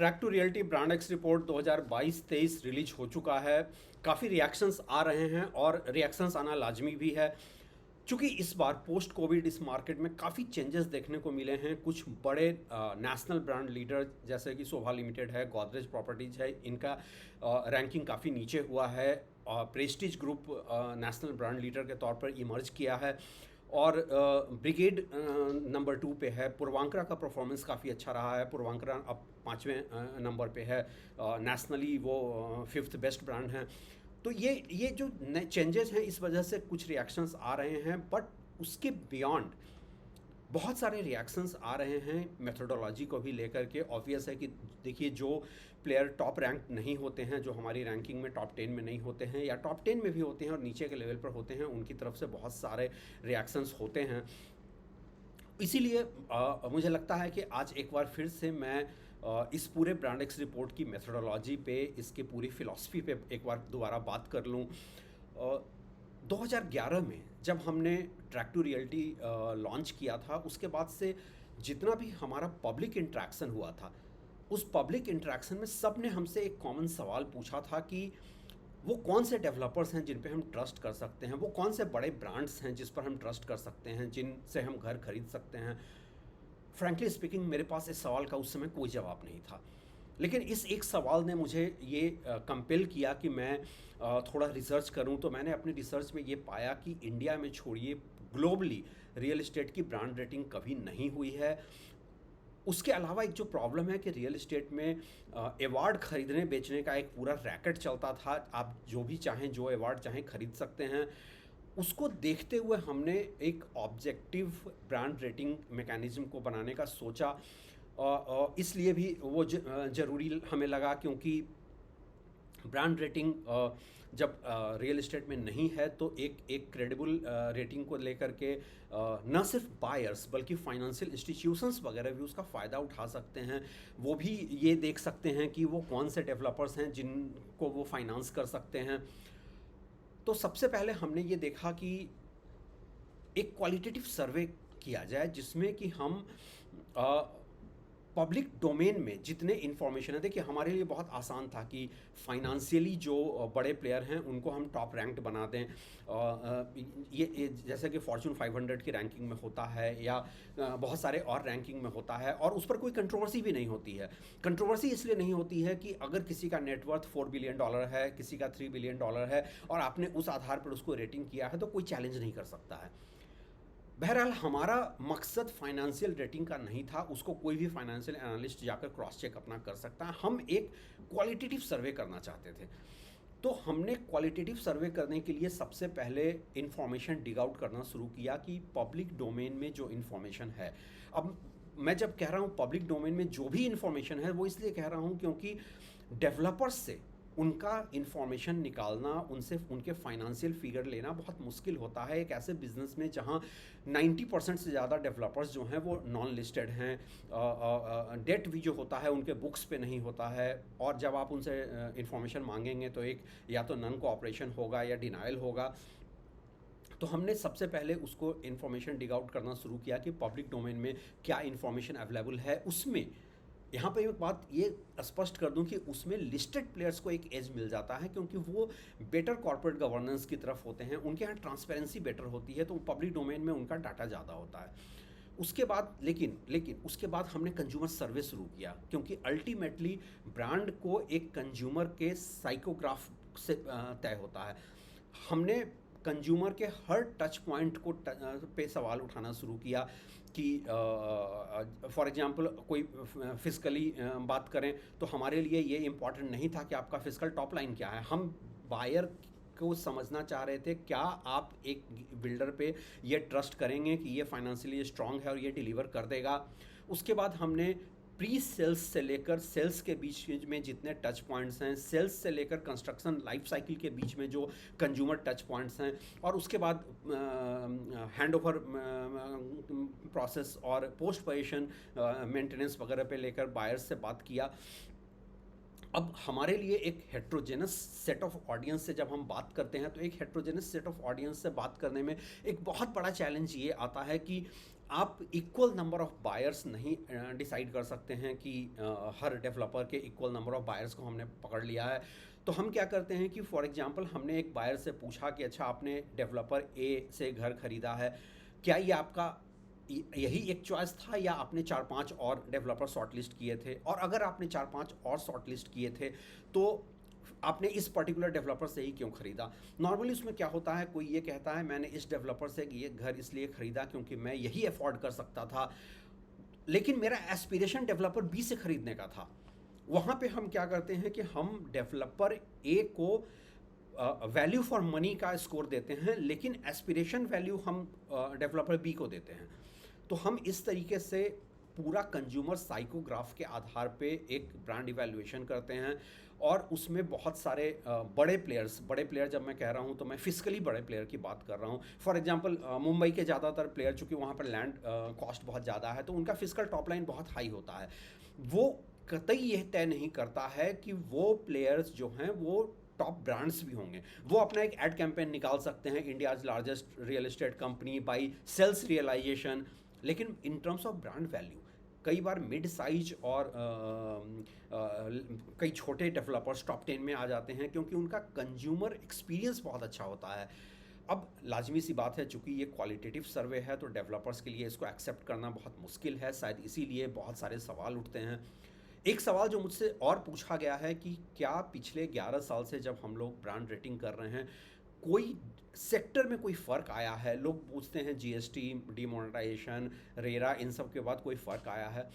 Track two reality brand X report 2022-23 release हो चुका है। काफ़ी रिएक्शंस आ रहे हैं और रिएक्शंस आना लाजमी भी है। चूँकि इस बार पोस्ट कोविड इस मार्केट में काफ़ी चेंजेस देखने को मिले हैं। कुछ बड़े नेशनल ब्रांड लीडर जैसे कि शोभा लिमिटेड है, गोदरेज प्रॉपर्टीज है, इनका रैंकिंग काफ़ी नीचे हुआ है। Prestige group national brand leader के तौर पर इमर्ज किया है और ब्रिगेड नंबर 2 पे है। पूर्वांकरा का परफॉर्मेंस काफ़ी अच्छा रहा है। पूर्वांकरा अब 5वें नंबर पे है। नेशनली वो 5th बेस्ट ब्रांड हैं। तो ये जो नए चेंजेस हैं, इस वजह से कुछ रिएक्शंस आ रहे हैं, बट उसके बियॉन्ड बहुत सारे रिएक्शंस आ रहे हैं मेथोडोलॉजी को भी लेकर के। ऑब्वियस है कि देखिए, जो प्लेयर टॉप रैंक नहीं होते हैं, जो हमारी रैंकिंग में टॉप 10 में नहीं होते हैं या टॉप 10 में भी होते हैं और नीचे के लेवल पर होते हैं, उनकी तरफ से बहुत सारे रिएक्शंस होते हैं। इसीलिए मुझे लगता है कि आज एक बार फिर से मैं इस पूरे ब्रांड एक्स रिपोर्ट की मेथोडोलॉजी पे, इसके पूरी फ़िलॉसफ़ी पे एक बार दोबारा बात कर लूँ। 2011 में जब हमने ट्रैक टू रियलिटी लॉन्च किया था, उसके बाद से जितना भी हमारा पब्लिक इंटरेक्शन हुआ था, उस पब्लिक इंटरेक्शन में सब ने हमसे एक कॉमन सवाल पूछा था कि वो कौन से डेवलपर्स हैं जिन पे हम ट्रस्ट कर सकते हैं, वो कौन से बड़े ब्रांड्स हैं जिस पर हम ट्रस्ट कर सकते हैं, जिनसे हम घर खरीद सकते हैं। फ्रैंकली स्पीकिंग, मेरे पास इस सवाल का उस समय कोई जवाब नहीं था। लेकिन इस एक सवाल ने मुझे ये कंपेल किया कि मैं थोड़ा रिसर्च करूं। तो मैंने अपनी रिसर्च में ये पाया कि इंडिया में छोड़िए, ग्लोबली रियल एस्टेट की ब्रांड रेटिंग कभी नहीं हुई है। उसके अलावा एक जो प्रॉब्लम है कि रियल एस्टेट में अवार्ड खरीदने बेचने का एक पूरा रैकेट चलता था। आप जो भी चाहें, जो अवार्ड चाहें खरीद सकते हैं। उसको देखते हुए हमने एक ऑब्जेक्टिव ब्रांड रेटिंग मैकेनिज्म को बनाने का सोचा। इसलिए भी वो ज़रूरी हमें लगा, क्योंकि ब्रांड रेटिंग जब रियल एस्टेट में नहीं है तो एक क्रेडिबल रेटिंग को लेकर के न सिर्फ बायर्स बल्कि फाइनेंशियल इंस्टीट्यूशंस वगैरह भी उसका फ़ायदा उठा सकते हैं। वो भी ये देख सकते हैं कि वो कौन से डेवलपर्स हैं जिनको वो फाइनेंस कर सकते हैं। तो सबसे पहले हमने ये देखा कि एक क्वालिटेटिव सर्वे किया जाए, जिसमें कि हम पब्लिक डोमेन में जितने इन्फॉर्मेशन है, देखिए हमारे लिए बहुत आसान था कि फाइनेंशियली जो बड़े प्लेयर हैं उनको हम टॉप रैंक्ड बना दें। ये जैसे कि फॉर्च्यून 500 की रैंकिंग में होता है या बहुत सारे और रैंकिंग में होता है, और उस पर कोई कंट्रोवर्सी भी नहीं होती है। कंट्रोवर्सी इसलिए नहीं होती है कि अगर किसी का नेटवर्थ $4 बिलियन है, किसी का $3 बिलियन है, और आपने उस आधार पर उसको रेटिंग किया है, तो कोई चैलेंज नहीं कर सकता है। बहरहाल हमारा मकसद फाइनेंशियल रेटिंग का नहीं था। उसको कोई भी फाइनेंशियल एनालिस्ट जाकर क्रॉस चेक अपना कर सकता है। हम एक क्वालिटेटिव सर्वे करना चाहते थे। तो हमने क्वालिटेटिव सर्वे करने के लिए सबसे पहले इन्फॉर्मेशन डिग आउट करना शुरू किया कि पब्लिक डोमेन में जो इन्फॉर्मेशन है। अब मैं जब कह रहा हूँ पब्लिक डोमेन में जो भी इन्फॉर्मेशन है, वो इसलिए कह रहा हूँ क्योंकि डेवलपर्स से उनका इन्फॉर्मेशन निकालना, उनसे उनके फाइनेंशियल फिगर लेना बहुत मुश्किल होता है एक ऐसे बिजनेस में जहां 90% से ज़्यादा डेवलपर्स जो हैं वो नॉन लिस्टेड हैं। डेट भी जो होता है उनके बुक्स पे नहीं होता है, और जब आप उनसे इन्फॉर्मेशन मांगेंगे तो एक या तो नन कोऑपरेशन होगा या डिनाइल होगा। तो हमने सबसे पहले उसको इन्फॉर्मेशन डिग आउट करना शुरू किया कि पब्लिक डोमेन में क्या इन्फॉर्मेशन अवेलेबल है। उसमें यहाँ पे एक बात ये स्पष्ट कर दूं कि उसमें लिस्टेड प्लेयर्स को एक एज मिल जाता है, क्योंकि वो बेटर कॉर्पोरेट गवर्नेंस की तरफ होते हैं, उनके यहाँ ट्रांसपेरेंसी बेटर होती है, तो पब्लिक डोमेन में उनका डाटा ज़्यादा होता है। उसके बाद लेकिन उसके बाद हमने कंज्यूमर सर्वे शुरू किया, क्योंकि अल्टीमेटली ब्रांड को एक कंज्यूमर के साइकोग्राफ से तय होता है। हमने कंज्यूमर के हर टच पॉइंट को पे सवाल उठाना शुरू किया कि फॉर एग्जांपल कोई फिजिकली बात करें तो हमारे लिए ये इम्पॉर्टेंट नहीं था कि आपका फिजिकल टॉप लाइन क्या है। हम बायर को समझना चाह रहे थे, क्या आप एक बिल्डर पे ये ट्रस्ट करेंगे कि ये फाइनेंशियली स्ट्रांग है और ये डिलीवर कर देगा। उसके बाद हमने प्री सेल्स से लेकर सेल्स के बीच में जितने टच पॉइंट्स हैं, सेल्स से लेकर कंस्ट्रक्शन लाइफ साइकिल के बीच में जो कंज्यूमर टच पॉइंट्स हैं, और उसके बाद हैंड ओवर प्रोसेस और पोस्ट पोजीशन मेंटेनेंस वगैरह पे लेकर बायर्स से बात किया। अब हमारे लिए एक हेट्रोजेनस सेट ऑफ ऑडियंस से जब हम बात करते हैं, तो एक हेट्रोजेनस सेट ऑफ ऑडियंस से बात करने में एक बहुत बड़ा चैलेंज ये आता है कि आप इक्वल नंबर ऑफ बायर्स नहीं डिसाइड कर सकते हैं कि हर डेवलपर के इक्वल नंबर ऑफ बायर्स को हमने पकड़ लिया है। तो हम क्या करते हैं कि फॉर एग्जांपल हमने एक बायर से पूछा कि अच्छा, आपने डेवलपर ए से घर खरीदा है, क्या ये आपका यही एक चॉइस था या आपने 4-5 और डेवलपर शॉर्टलिस्ट किए थे, और अगर आपने 4-5 और शॉर्टलिस्ट किए थे तो आपने इस पर्टिकुलर डेवलपर से ही क्यों खरीदा। नॉर्मली उसमें क्या होता है, कोई ये कहता है मैंने इस डेवलपर से ये घर इसलिए खरीदा क्योंकि मैं यही अफोर्ड कर सकता था, लेकिन मेरा एस्पिरेशन डेवलपर बी से खरीदने का था। वहाँ पे हम क्या करते हैं कि हम डेवलपर ए को वैल्यू फॉर मनी का स्कोर देते हैं, लेकिन एस्पिरेशन वैल्यू हम डेवलपर बी को देते हैं। तो हम इस तरीके से पूरा कंज्यूमर साइकोग्राफ के आधार पे एक ब्रांड इवैल्यूएशन करते हैं, और उसमें बहुत सारे बड़े प्लेयर, जब मैं कह रहा हूँ तो मैं फिजिकली बड़े प्लेयर की बात कर रहा हूँ। फॉर एग्जांपल मुंबई के ज़्यादातर प्लेयर, चूँकि वहाँ पर लैंड कॉस्ट बहुत ज़्यादा है, तो उनका फिजिकल टॉप लाइन बहुत हाई होता है। वो कतई यह तय नहीं करता है कि वो प्लेयर्स जो हैं वो टॉप ब्रांड्स भी होंगे। वो अपना एक एड कैंपेन निकाल सकते हैं, India's largest real estate company by sales realization, लेकिन in terms of brand value कई बार मिड साइज और कई छोटे डेवलपर्स टॉप 10 में आ जाते हैं, क्योंकि उनका कंज्यूमर एक्सपीरियंस बहुत अच्छा होता है। अब लाजमी सी बात है, चूंकि ये क्वालिटेटिव सर्वे है, तो डेवलपर्स के लिए इसको एक्सेप्ट करना बहुत मुश्किल है, शायद इसीलिए बहुत सारे सवाल उठते हैं। एक सवाल जो मुझसे और पूछा गया है कि क्या पिछले 11 साल से जब हम लोग ब्रांड रेटिंग कर रहे हैं, कोई सेक्टर में कोई फ़र्क आया है। लोग पूछते हैं जीएसटी, डिमोनेटाइजेशन, रेरा, इन सब के बाद कोई फ़र्क आया है।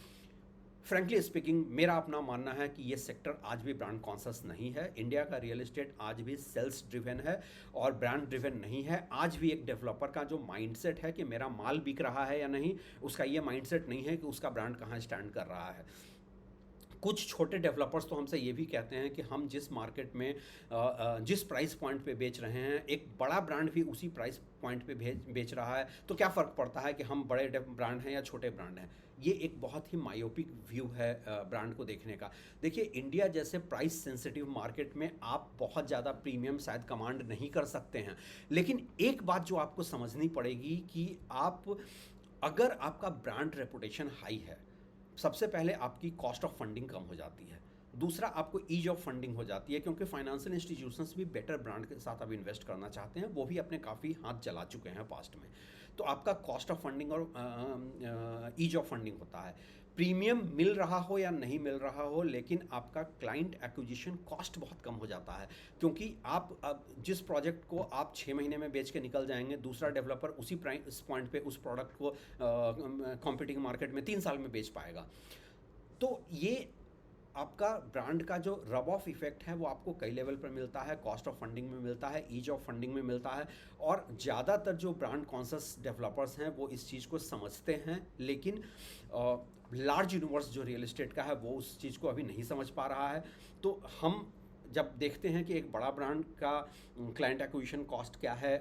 फ्रैंकली स्पीकिंग, मेरा अपना मानना है कि ये सेक्टर आज भी ब्रांड कॉन्शियस नहीं है। इंडिया का रियल एस्टेट आज भी सेल्स ड्रिवन है और ब्रांड ड्रिवन नहीं है। आज भी एक डेवलपर का जो माइंडसेट है कि मेरा माल बिक रहा है या नहीं, उसका ये माइंडसेट नहीं है कि उसका ब्रांड कहाँ स्टैंड कर रहा है। कुछ छोटे डेवलपर्स तो हमसे ये भी कहते हैं कि हम जिस मार्केट में जिस प्राइस पॉइंट पे बेच रहे हैं, एक बड़ा ब्रांड भी उसी प्राइस पॉइंट पे बेच रहा है, तो क्या फ़र्क पड़ता है कि हम बड़े ब्रांड हैं या छोटे ब्रांड हैं। ये एक बहुत ही मायोपिक व्यू है ब्रांड को देखने का। देखिए, इंडिया जैसे प्राइस सेंसिटिव मार्केट में आप बहुत ज़्यादा प्रीमियम शायद कमांड नहीं कर सकते हैं, लेकिन एक बात जो आपको समझनी पड़ेगी कि अगर आपका ब्रांड रेपुटेशन हाई है, सबसे पहले आपकी कॉस्ट ऑफ फंडिंग कम हो जाती है, दूसरा आपको ईज ऑफ फंडिंग हो जाती है, क्योंकि फाइनेंशियल इंस्टीट्यूशंस भी बेटर ब्रांड के साथ अब इन्वेस्ट करना चाहते हैं, वो भी अपने काफ़ी हाथ जला चुके हैं पास्ट में। तो आपका कॉस्ट ऑफ फंडिंग और ईज ऑफ फंडिंग होता है। प्रीमियम मिल रहा हो या नहीं मिल रहा हो, लेकिन आपका क्लाइंट एक्विजिशन कॉस्ट बहुत कम हो जाता है, क्योंकि आप अब जिस प्रोजेक्ट को आप 6 महीने में बेच के निकल जाएंगे, दूसरा डेवलपर उसी प्राइस पॉइंट पे उस प्रोडक्ट को कॉम्पिटिंग मार्केट में 3 साल में बेच पाएगा। तो ये आपका ब्रांड का जो रब ऑफ इफेक्ट है वो आपको कई लेवल पर मिलता है, कॉस्ट ऑफ फंडिंग में मिलता है, ईज ऑफ फंडिंग में मिलता है, और ज़्यादातर जो ब्रांड कॉन्शियस डेवलपर्स हैं वो इस चीज़ को समझते हैं, लेकिन लार्ज यूनिवर्स जो रियल एस्टेट का है वो उस चीज़ को अभी नहीं समझ पा रहा है। तो हम जब देखते हैं कि एक बड़ा ब्रांड का क्लाइंट एक्विजिशन कॉस्ट क्या है,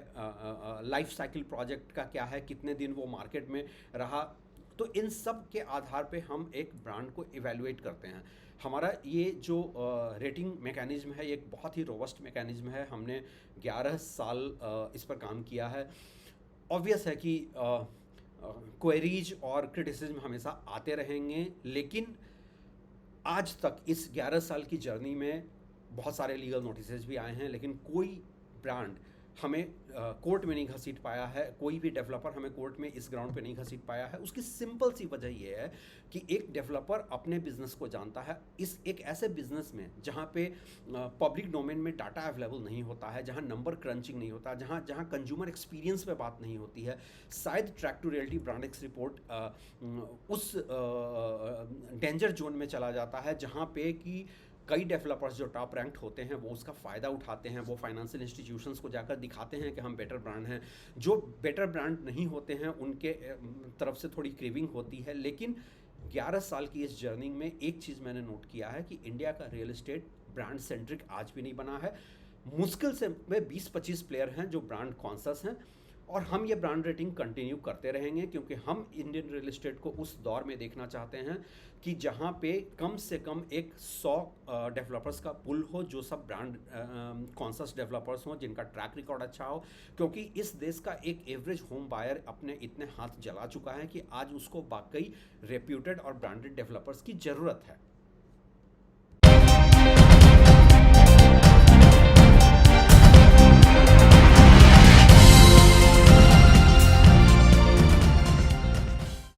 लाइफ साइकिल प्रोजेक्ट का क्या है, कितने दिन वो मार्केट में रहा, तो इन सब के आधार पे हम एक ब्रांड को इवैल्यूएट करते हैं। हमारा ये जो रेटिंग मैकेनिज्म है, ये एक बहुत ही रोबस्ट मैकेनिज्म है। हमने 11 साल इस पर काम किया है। ऑब्वियस है कि क्वेरीज और क्रिटिसिज्म हमेशा आते रहेंगे, लेकिन आज तक इस 11 साल की जर्नी में बहुत सारे लीगल नोटिसेज भी आए हैं, लेकिन कोई ब्रांड हमें कोर्ट में नहीं घसीट पाया है, कोई भी डेवलपर हमें कोर्ट में इस ग्राउंड पे नहीं घसीट पाया है। उसकी सिंपल सी वजह ये है कि एक डेवलपर अपने बिजनेस को जानता है। इस एक ऐसे बिजनेस में जहाँ पे पब्लिक डोमेन में डाटा अवेलेबल नहीं होता है, जहाँ नंबर क्रंचिंग नहीं होता, जहाँ कंज्यूमर एक्सपीरियंस पे बात नहीं होती है, शायद track two reality brand X report उस डेंजर जोन में चला जाता है, जहाँ पे कि कई डेवलपर्स जो टॉप रैंक्ड होते हैं वो उसका फ़ायदा उठाते हैं, वो फाइनेंशियल इंस्टीट्यूशंस को जाकर दिखाते हैं कि हम बेटर ब्रांड हैं। जो बेटर ब्रांड नहीं होते हैं उनके तरफ से थोड़ी क्रेविंग होती है। लेकिन 11 साल की इस जर्नी में एक चीज़ मैंने नोट किया है कि इंडिया का रियल एस्टेट ब्रांड सेंट्रिक आज भी नहीं बना है। मुश्किल से में 20-25 प्लेयर हैं जो ब्रांड कॉन्शियस हैं, और हम ये ब्रांड रेटिंग कंटिन्यू करते रहेंगे, क्योंकि हम इंडियन रियल एस्टेट को उस दौर में देखना चाहते हैं कि जहाँ पे कम से कम एक 100 डेवलपर्स का पुल हो, जो सब ब्रांड कॉन्शियस डेवलपर्स हों, जिनका ट्रैक रिकॉर्ड अच्छा हो। क्योंकि इस देश का एक एवरेज होम बायर अपने इतने हाथ जला चुका है कि आज उसको वाकई रेप्यूटेड और ब्रांडेड डेवलपर्स की ज़रूरत है।